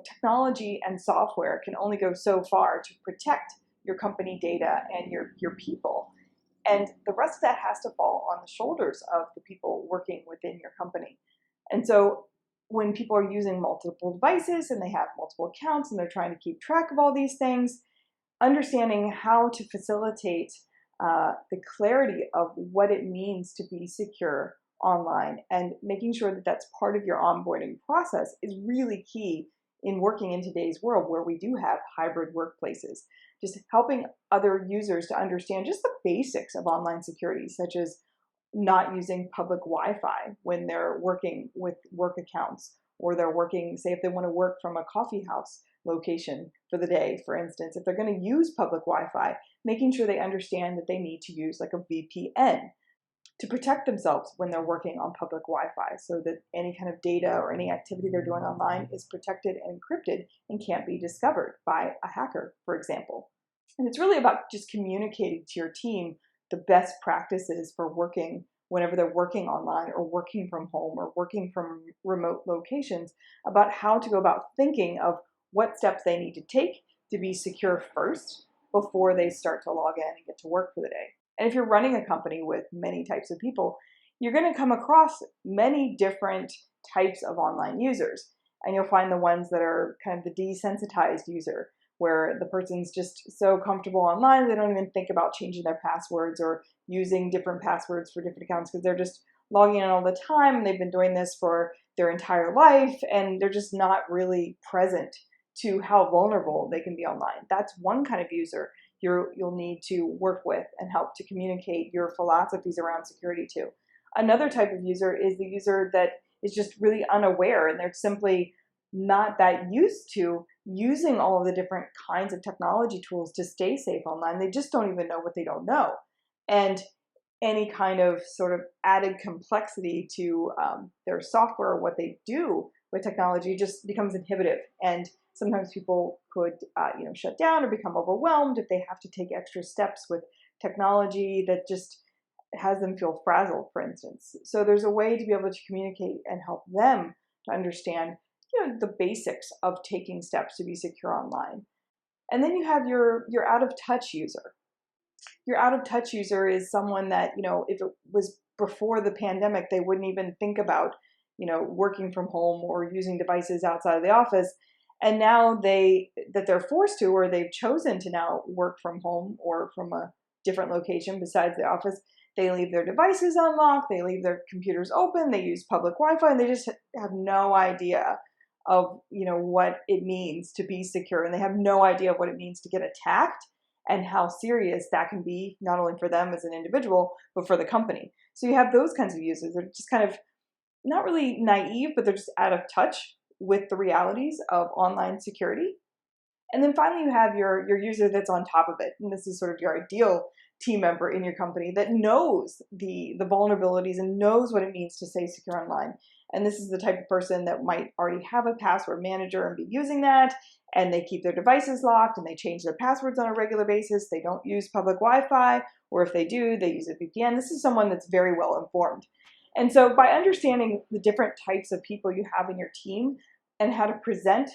technology and software can only go so far to protect your company data and your people. And the rest of that has to fall on the shoulders of the people working within your company. And so when people are using multiple devices and they have multiple accounts and they're trying to keep track of all these things, understanding how to facilitate the clarity of what it means to be secure online and making sure that that's part of your onboarding process is really key in working in today's world where we do have hybrid workplaces. Just helping other users to understand just the basics of online security, such as not using public Wi-Fi when they're working with work accounts, or they're working, say if they want to work from a coffee house location for the day, for instance, if they're going to use public Wi-Fi, making sure they understand that they need to use like a VPN to protect themselves when they're working on public Wi-Fi, so that any kind of data or any activity they're doing online is protected and encrypted and can't be discovered by a hacker, for example. And it's really about just communicating to your team the best practices for working whenever they're working online or working from home or working from remote locations, about how to go about thinking of what steps they need to take to be secure first before they start to log in and get to work for the day. And if you're running a company with many types of people, you're going to come across many different types of online users. And you'll find the ones that are kind of the desensitized user, where the person's just so comfortable online, they don't even think about changing their passwords or using different passwords for different accounts because they're just logging in all the time and they've been doing this for their entire life and they're just not really present to how vulnerable they can be online. That's one kind of user you'll need to work with and help to communicate your philosophies around security to. Another type of user is the user that is just really unaware and they're simply not that used to using all of the different kinds of technology tools to stay safe online. They just don't even know what they don't know. And any kind of sort of added complexity to their software, what they do with technology, just becomes inhibitive. And sometimes people could shut down or become overwhelmed if they have to take extra steps with technology that just has them feel frazzled, for instance. So there's a way to be able to communicate and help them to understand the basics of taking steps to be secure online. And then you have your out of touch user. Your out of touch user is someone that, if it was before the pandemic, they wouldn't even think about, working from home or using devices outside of the office. And now that they're forced to, or they've chosen to now work from home or from a different location besides the office, they leave their devices unlocked, they leave their computers open, they use public Wi-Fi, and they just have no idea of what it means to be secure, and they have no idea of what it means to get attacked and how serious that can be, not only for them as an individual but for the company. So you have those kinds of users that are just kind of not really naive, but they're just out of touch with the realities of online security. And then finally you have your user that's on top of it, and this is sort of your ideal team member in your company that knows the vulnerabilities and knows what it means to stay secure online. And this is the type of person that might already have a password manager and be using that, and they keep their devices locked and they change their passwords on a regular basis. They don't use public Wi-Fi, or if they do, they use a VPN. This is someone that's very well informed. And so by understanding the different types of people you have in your team and how to present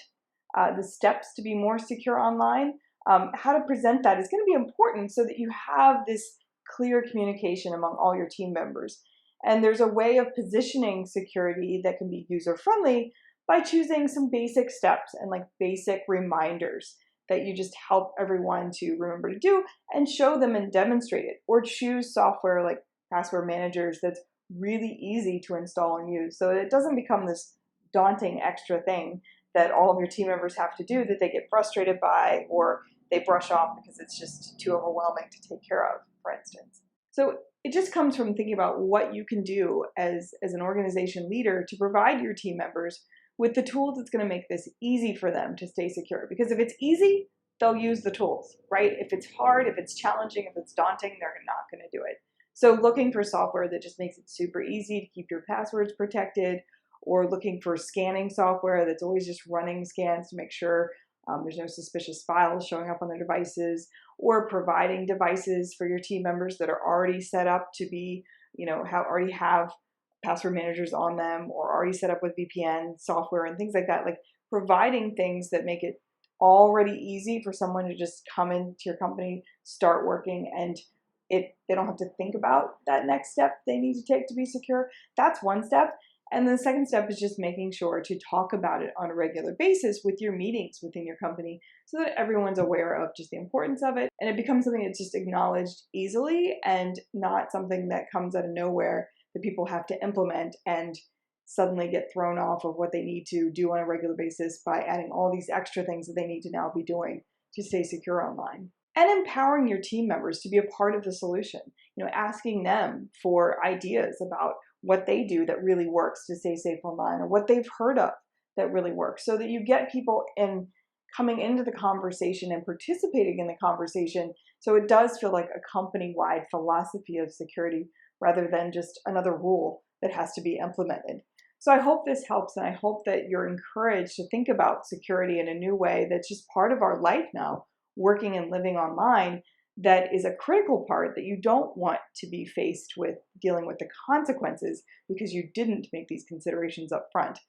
the steps to be more secure online, how to present that is going to be important so that you have this clear communication among all your team members. And there's a way of positioning security that can be user-friendly by choosing some basic steps and like basic reminders that you just help everyone to remember to do and show them and demonstrate it. Or choose software like password managers that's really easy to install and use, so it doesn't become this daunting extra thing that all of your team members have to do that they get frustrated by or they brush off because it's just too overwhelming to take care of, for instance. So it just comes from thinking about what you can do as an organization leader to provide your team members with the tools that's going to make this easy for them to stay secure. Because if it's easy, they'll use the tools, right? If it's hard, if it's challenging, if it's daunting, they're not going to do it. So looking for software that just makes it super easy to keep your passwords protected, or looking for scanning software that's always just running scans to make sure there's no suspicious files showing up on their devices, or providing devices for your team members that are already set up to be, already have password managers on them or already set up with VPN software and things like that. Like providing things that make it already easy for someone to just come into your company, start working, and they don't have to think about that next step they need to take to be secure. That's one step. And the second step is just making sure to talk about it on a regular basis with your meetings within your company so that everyone's aware of just the importance of it. And it becomes something that's just acknowledged easily and not something that comes out of nowhere that people have to implement and suddenly get thrown off of what they need to do on a regular basis by adding all these extra things that they need to now be doing to stay secure online. And empowering your team members to be a part of the solution, asking them for ideas about what they do that really works to stay safe online, or what they've heard of that really works, so that you get people coming into the conversation and participating in the conversation, so it does feel like a company-wide philosophy of security rather than just another rule that has to be implemented. So I hope this helps, and I hope that you're encouraged to think about security in a new way that's just part of our life now, working and living online, that is a critical part that you don't want to be faced with dealing with the consequences because you didn't make these considerations up front.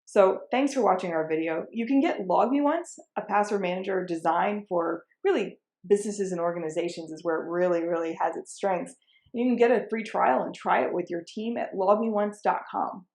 So thanks for watching our video. You can get LogMeOnce, a password manager designed for really businesses and organizations is where it really, really has its strengths. You can get a free trial and try it with your team at LogMeOnce.com.